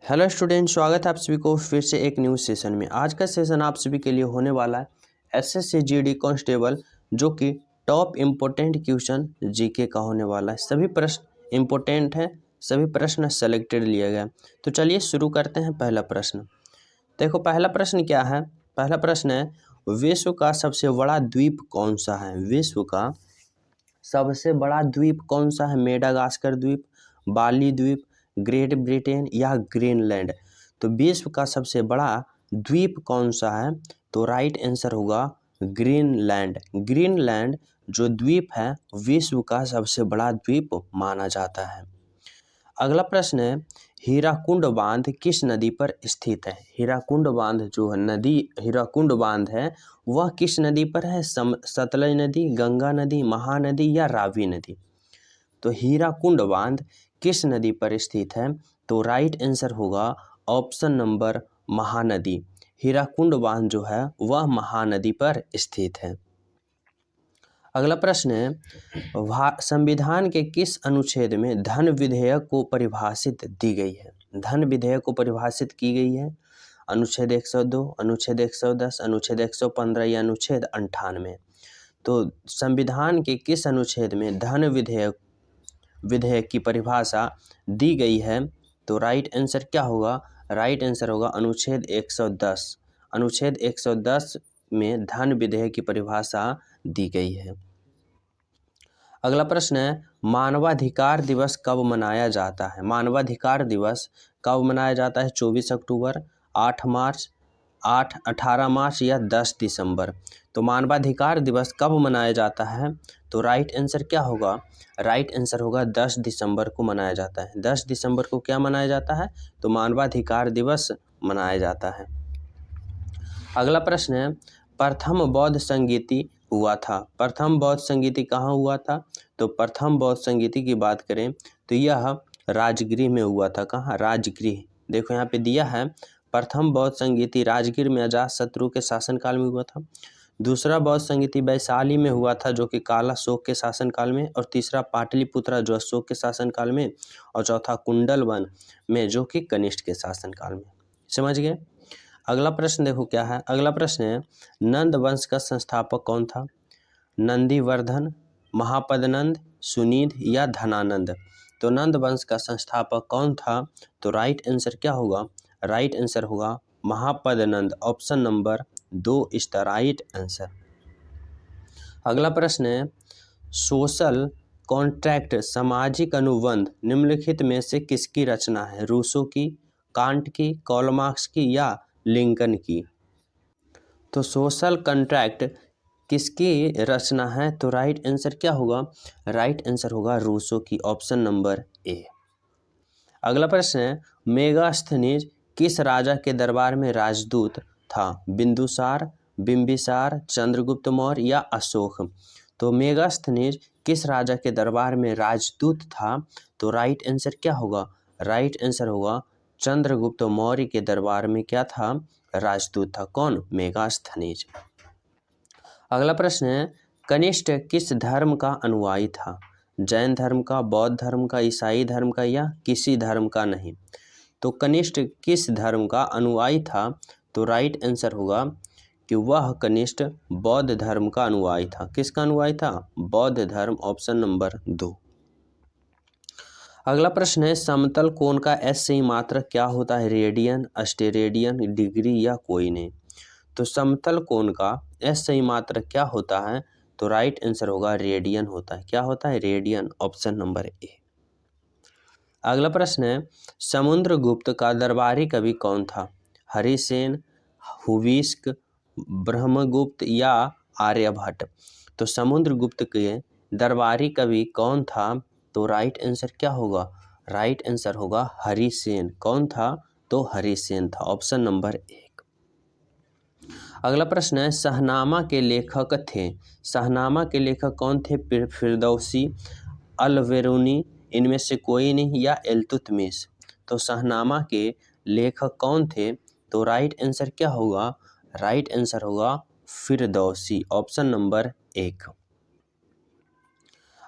Hello student, स्वागत है आप सभी को फिर से एक न्यू सेशन में। आज का सेशन आप सभी के लिए होने वाला है एसएससी जीडी कांस्टेबल, जो कि टॉप इम्पोर्टेंट क्वेश्चन जीके का होने वाला है। सभी प्रश्न इम्पोर्टेंट हैं, सभी प्रश्न सेलेक्टेड लिए गए। तो चलिए शुरू करते हैं। पहला प्रश्न देखो, पहला प्रश्न क्या है। पहला प्रश्न है, विश्व का सबसे बड़ा द्वीप कौन सा है। विश्व का सबसे बड़ा द्वीप कौन सा है। मेडागास्कर द्वीप, बाली द्वीप, ग्रेट ब्रिटेन या ग्रीनलैंड। तो विश्व का सबसे बड़ा द्वीप कौन सा है, तो राइट आंसर होगा ग्रीनलैंड। ग्रीनलैंड जो द्वीप है विश्व का सबसे बड़ा द्वीप माना जाता है। अगला प्रश्न है, हीराकुंड बांध किस नदी पर स्थित है। हीराकुंड बांध जो नदी हीराकुंड बांध है वह किस नदी पर है। सतलज नदी, गंगा नदी, महानदी या रावी नदी। तो हीराकुंड बांध किस नदी पर स्थित है, तो राइट आंसर होगा ऑप्शन नंबर महानदी। हीराकुंड बांध जो है वह महानदी पर स्थित है। अगला प्रश्न है, संविधान के किस अनुच्छेद में धन विधेयक को परिभाषित दी गई है। धन विधेयक को परिभाषित की गई है अनुच्छेद 102, अनुच्छेद 110, अनुच्छेद 115 या अनुच्छेद 98। तो संविधान के किस अनुच्छेद में धन विधेयक की परिभाषा दी गई है, तो राइट आंसर क्या होगा। राइट आंसर होगा अनुच्छेद 110। अनुच्छेद 110 में धन विधेयक की परिभाषा दी गई है। अगला प्रश्न है, मानवाधिकार दिवस कब मनाया जाता है। मानवाधिकार दिवस कब मनाया जाता है। 24 अक्टूबर, 8 मार्च, 18 मार्च या 10 दिसंबर। तो मानवाधिकार दिवस कब मनाया जाता है, तो राइट आंसर क्या होगा। राइट आंसर होगा 10 दिसंबर को मनाया जाता है। 10 दिसंबर को क्या मनाया जाता है, तो मानवाधिकार दिवस मनाया जाता है। अगला प्रश्न है, प्रथम बौद्ध संगीति हुआ था। प्रथम बौद्ध संगीति कहाँ हुआ था, तो प्रथम बौद्ध संगीति की बात करें तो यह राजगृह में हुआ था। कहाँ, राजगृह। देखो यहाँ पे दिया है, प्रथम बौद्ध संगीति राजगीर में अजातशत्रु के शासनकाल में हुआ था। दूसरा बौद्ध संगीति वैशाली में हुआ था जो कि काला अशोक के शासनकाल में। और तीसरा पाटलिपुत्रा जो अशोक के शासनकाल में। और चौथा कुंडलवन में जो कि कनिष्क के शासनकाल में। समझ गए। अगला प्रश्न देखो क्या है। अगला प्रश्न है, नंद वंश का संस्थापक कौन था। नंदीवर्धन, महापदनंद, सुनीध या धनानंद। तो नंद वंश का संस्थापक कौन था, तो राइट आंसर क्या होगा। राइट आंसर होगा Mahapadmanand. Option number 2 is the right answer. अगला प्रश्न है, सोशल कॉन्ट्रैक्ट सामाजिक अनुबंध निम्नलिखित में से किसकी रचना है। रूसो की, कांट की, कार्ल मार्क्स की या लिंकन की। तो सोशल कॉन्ट्रैक्ट किसकी रचना है, तो राइट आंसर क्या होगा। राइट आंसर होगा रूसो की। Option number A. अगला प्रश्न है, मेगास्थनीज किस राजा के दरबार में राजदूत था। बिंदुसार, बिंबिसार, चंद्रगुप्त मौर्य या अशोक। तो मेगास्थनीज किस राजा के दरबार में राजदूत था, तो राइट आंसर क्या होगा। राइट आंसर होगा चंद्रगुप्त मौर्य के दरबार में क्या था, राजदूत था। कौन, मेगास्थनीज। अगला प्रश्न है, कनिष्क किस धर्म का अनुयायी था। जैन धर्म का, बौद्ध धर्म का, ईसाई धर्म का या किसी धर्म का नहीं। तो कनिष्क किस धर्म का अनुयायी था, तो राइट आंसर होगा कि वह कनिष्क बौद्ध धर्म का अनुयायी था। किसका अनुयायी था, बौद्ध धर्म। Option number 2। अगला प्रश्न है, समतल कोण का एस सही मात्रक क्या होता है। रेडियन, अस्टेरेडियन, डिग्री या कोई नहीं। तो समतल कोण का एस सही मात्रक क्या होता है, तो राइट आंसर होगा रेडियन होता है। क्या होता है, रेडियन। Option number A. अगला प्रश्न है, समुद्रगुप्त का दरबारी कवि कौन था। हरिसेन, हुविस्क, ब्रह्मगुप्त या आर्यभट्ट। तो समुद्रगुप्त के दरबारी कवि कौन था, तो राइट आंसर क्या होगा। राइट आंसर होगा हरिसेन। कौन था, तो हरिसेन था। Option number 1। अगला प्रश्न है, शहनामा के लेखक थे। शहनामा के लेखक कौन थे। फिरदौसी, अल-बेरूनी, इनमें से कोई नहीं या इल्तुतमिश। तो शहनामा के लेखक कौन थे, तो राइट आंसर क्या होगा। राइट आंसर होगा फिरदौसी। Option number 1।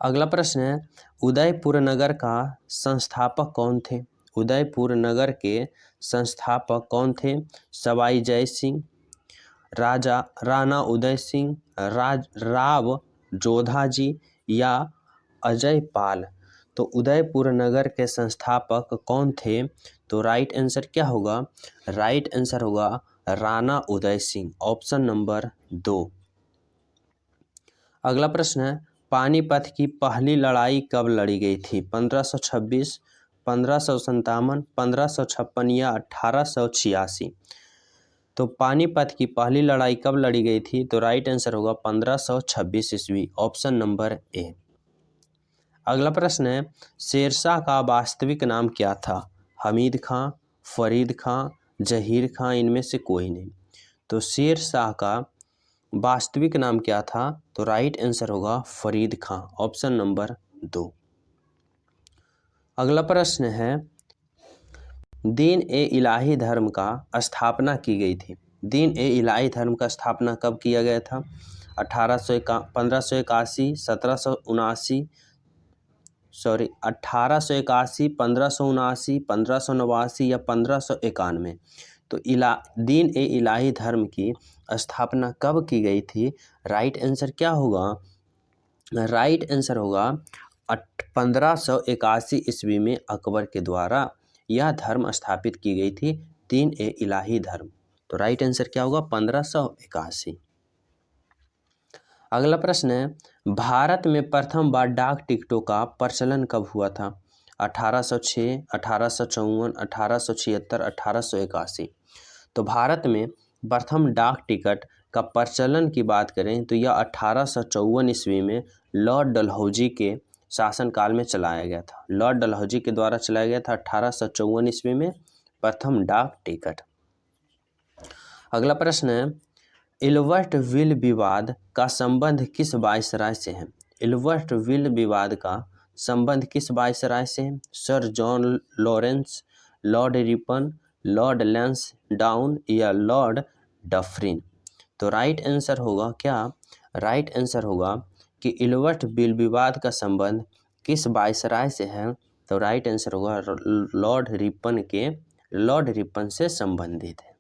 अगला प्रश्न है, उदयपुर नगर का संस्थापक कौन थे। उदयपुर नगर के संस्थापक कौन थे? सवाई जय सिंह, राजा राणा उदय सिंह, राव जोधाजी या अजय पाल। तो उदयपुर नगर के संस्थापक कौन थे? तो राइट आंसर क्या होगा? राइट आंसर होगा राणा उदय सिंह, ऑप्शन नंबर 2। अगला प्रश्न है, पानीपत की पहली लड़ाई कब लड़ी गई थी? 1526, 1557, 1556 या 1886। तो पानीपत की पहली लड़ाई कब लड़ी गई थी? तो राइट आंसर होगा 1526 ईस्वी, ऑप्शन नंबर ए। अगला प्रश्न है, शेरशाह का वास्तविक नाम क्या था? हमीद खां, फरीद खां, जहीर खां, इनमें से कोई नहीं। तो शेरशाह का वास्तविक नाम क्या था? तो राइट आंसर होगा फरीद खां, ऑप्शन नंबर 2। अगला प्रश्न है, दीन ए इलाही धर्म का स्थापना की गई थी। दीन ए इलाही धर्म का स्थापना कब किया गया था? 1581, 1779, 1881, 1579, 1589 या 1591। तो दीन ए इलाही धर्म की स्थापना कब की गई थी? राइट आंसर क्या होगा? राइट आंसर होगा 1581 ईस्वी में अकबर के द्वारा यह धर्म स्थापित की गई थी, दीन ए इलाही धर्म। तो राइट आंसर क्या होगा? 1581। अगला प्रश्न है, भारत में प्रथम बार डाक टिकटों का प्रचलन कब हुआ था? 1806, 1854, 1876, 1881। तो भारत में प्रथम डाक टिकट का प्रचलन की बात करें तो यह 1854 ईस्वी में लॉर्ड डलहौजी के शासनकाल में चलाया गया था। लॉर्ड डलहौजी के द्वारा चलाया गया था 1854 ईस्वी में प्रथम डाक टिकट। अगला प्रश्न है, इल्बर्ट विल विवाद का संबंध किस वायसराय से है? इल्बर्ट विल विवाद का संबंध किस वायसराय से है? Sir John Lawrence, Lord Ripon, Lord Lansdowne या लॉर्ड डफरिन। तो राइट आंसर होगा क्या? राइट आंसर होगा कि इल्बर्ट विल विवाद का संबंध किस वायसराय से है? तो राइट आंसर होगा लॉर्ड रिपन से संबंधित है।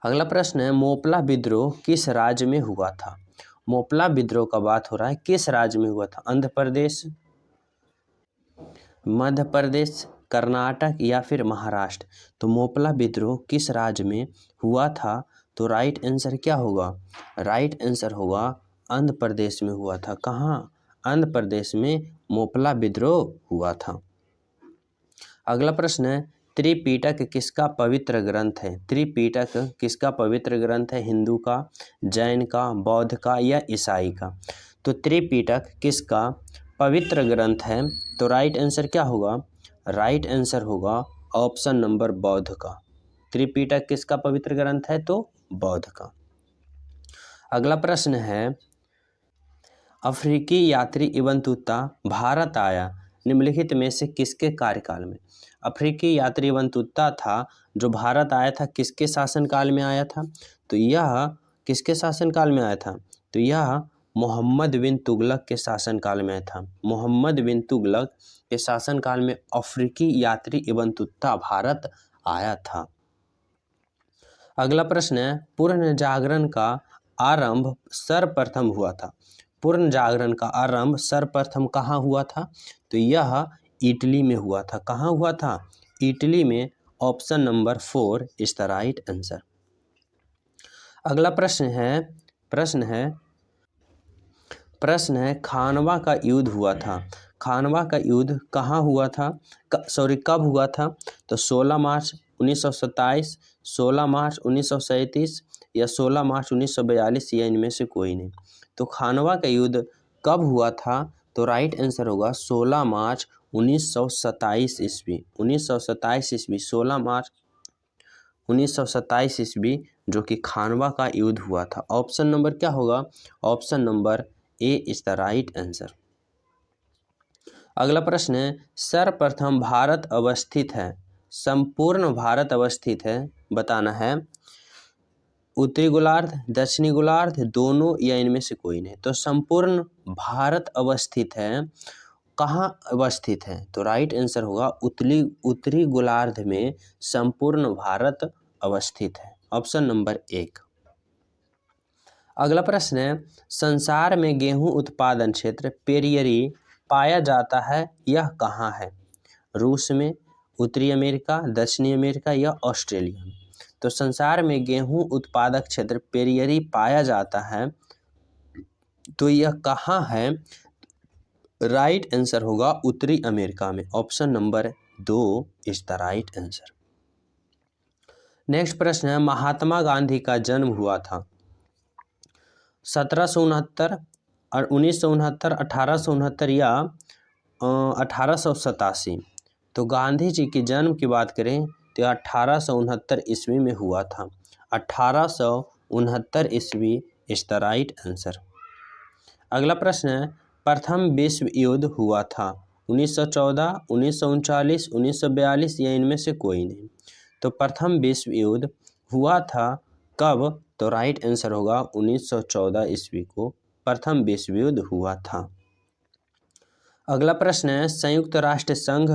अगला प्रश्न है, मोपला विद्रोह किस राज्य में हुआ था? मोपला विद्रोह का बात हो रहा है, किस राज्य में हुआ था? आंध्र प्रदेश, मध्य प्रदेश, कर्नाटक या फिर महाराष्ट्र। तो मोपला विद्रोह किस राज्य में हुआ था? तो राइट आंसर क्या होगा? राइट आंसर होगा आंध्र प्रदेश में हुआ था। कहाँ? आंध्र प्रदेश में मोपला विद्रोह हुआ था। अगला प्रश्न है, त्रिपिटक किसका पवित्र ग्रंथ है? त्रिपिटक किसका पवित्र ग्रंथ है? हिंदू का, जैन का, बौद्ध का या ईसाई का? तो त्रिपिटक किसका पवित्र ग्रंथ है? तो राइट आंसर क्या होगा? राइट आंसर होगा ऑप्शन नंबर बौद्ध का। त्रिपिटक किसका पवित्र ग्रंथ है? तो बौद्ध का। अगला प्रश्न है, अफ्रीकी यात्री इब्न तुता भारत आया निम्नलिखित में से किसके कार्यकाल में? अफ्रीकी यात्री इब्न तुता था जो भारत आया था, किसके शासनकाल में आया था? तो यह किसके शासनकाल में आया था? तो यह मोहम्मद बिन तुगलक के शासनकाल में आया था। मोहम्मद बिन तुगलक के शासनकाल में अफ्रीकी यात्री इब्न तुता भारत आया था। अगला प्रश्न है, पूर्ण जागरण का आरंभ सर्वप्रथम हुआ था। पूर्ण जागरण का आरंभ सर्वप्रथम कहाँ हुआ था? तो यह इटली में हुआ था। कहाँ हुआ था? इटली में, option number 4 is the right answer. अगला प्रश्न है खानवा का युद्ध हुआ था। खानवा का युद्ध कहाँ हुआ था? कब हुआ था? तो 16 मार्च 1927, 16 मार्च 1937 या 16 मार्च 1942 या इनमें से कोई नहीं। तो खानवा का युद्ध कब हुआ था? तो राइट आंसर होगा 16 मार्च 1927 ईस्वी। 1927 ईस्वी, 16 मार्च 1927 ईस्वी जो कि खानवा का युद्ध हुआ था। ऑप्शन नंबर क्या होगा? Option number A is the right answer. अगला प्रश्न है, सर्वप्रथम भारत अवस्थित है, संपूर्ण भारत अवस्थित है, बताना है। उत्तरी गोलार्ध, दक्षिणी गोलार्ध, दोनों या इनमें से कोई नहीं। तो संपूर्ण भारत अवस्थित है कहाँ अवस्थित है? तो राइट आंसर होगा उत्तरी गोलार्ध में संपूर्ण भारत अवस्थित है। Option number 1। अगला प्रश्न है, संसार में गेहूं उत्पादन क्षेत्र पेरियरी पाया जाता है, यह कहाँ है? रूस में, उत्तरी अमेरिका, दक्षिणी अमेरिका या ऑस्ट्रेलिया में? तो संसार में गेहूं उत्पादक क्षेत्र पेरियरी पाया जाता है, तो यह कहाँ है? राइट आंसर होगा उत्तरी अमेरिका में। Option number 2 is the right answer. Next प्रश्न है, महात्मा गांधी का जन्म हुआ था 1769 और 1969, 1869 या 1887? तो गांधी जी के जन्म की बात करें तो 1869 ईस्वी में हुआ था। 1869 ईस्वी इज द राइट आंसर। अगला प्रश्न है, प्रथम विश्व युद्ध हुआ था 1914, 1939, 1942 या इनमें से कोई नहीं? तो प्रथम विश्व युद्ध हुआ था कब? तो राइट आंसर होगा 1914 ईस्वी को प्रथम विश्व युद्ध हुआ था। अगला प्रश्न है, संयुक्त राष्ट्र संघ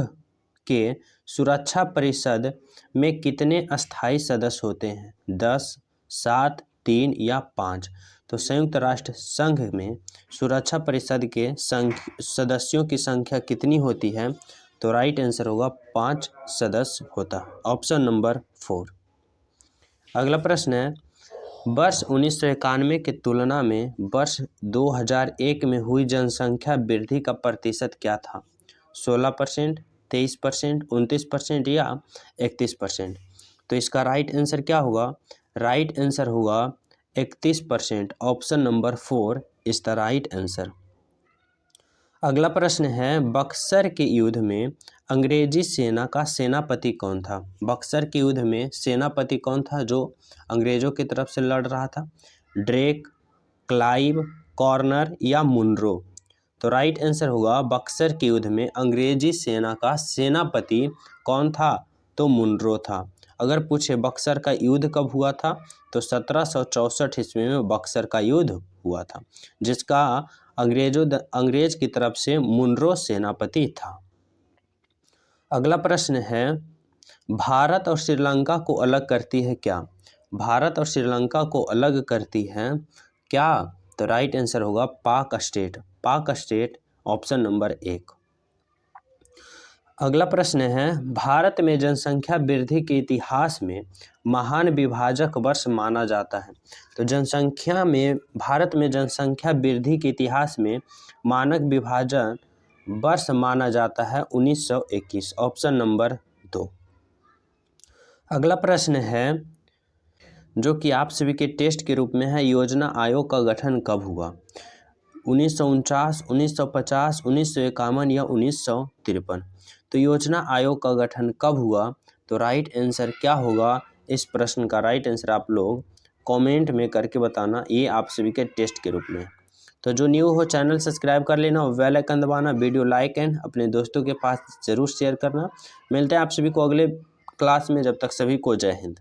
के सुरक्षा परिषद में कितने अस्थायी सदस्य होते हैं? 10, 7, 3 या 5? तो संयुक्त राष्ट्र संघ में सुरक्षा परिषद के सदस्यों की संख्या कितनी होती है? तो राइट आंसर होगा 5 सदस्य होता। Option number 4। अगला प्रश्न है, वर्ष 1991 की तुलना में वर्ष 2001 में हुई जनसंख्या वृद्धि का प्रतिशत क्या था? 16%, 23%, 29% या 31%? तो इसका राइट आंसर क्या होगा? राइट आंसर होगा 31%। Option number 4 is the right answer. अगला प्रश्न है, बक्सर के युद्ध में अंग्रेजी सेना का सेनापति कौन था? बक्सर के युद्ध में सेनापति कौन था जो अंग्रेजों की तरफ से लड़ रहा था? ड्रेक, क्लाइव, कॉर्नर या मुनरो? तो राइट आंसर होगा बक्सर के युद्ध में अंग्रेजी सेना का सेनापति कौन था? तो मुनरो था। अगर पूछे बक्सर का युद्ध कब हुआ था तो 1764 ईस्वी में बक्सर का युद्ध हुआ था, जिसका अंग्रेज की तरफ से मुनरो सेनापति था। अगला प्रश्न है, भारत और श्रीलंका को अलग करती है क्या? भारत और श्रीलंका को अलग करती है क्या? तो राइट आंसर होगा पाक स्टेट। पाक स्टेट ऑप्शन नंबर 1। अगला प्रश्न है, भारत में जनसंख्या वृद्धि के इतिहास में महान विभाजक वर्ष माना जाता है। तो भारत में जनसंख्या वृद्धि के इतिहास में मानक विभाजन वर्ष माना जाता है 1921। Option number 2। अगला प्रश्न है जो कि आप सभी के टेस्ट के रूप में है, योजना आयोग का गठन कब हुआ? 1949, 1950, 1951 या 1953? तो योजना आयोग का गठन कब हुआ? तो राइट आंसर क्या होगा? इस प्रश्न का राइट आंसर आप लोग कमेंट में करके बताना, ये आप सभी के टेस्ट के रूप में। तो जो न्यू हो चैनल सब्सक्राइब कर लेना और बेल आइकन दबाना, वीडियो लाइक एंड अपने दोस्तों के पास ज़रूर शेयर करना। मिलते हैं आप सभी को अगले क्लास में, जब तक सभी को जय हिंद।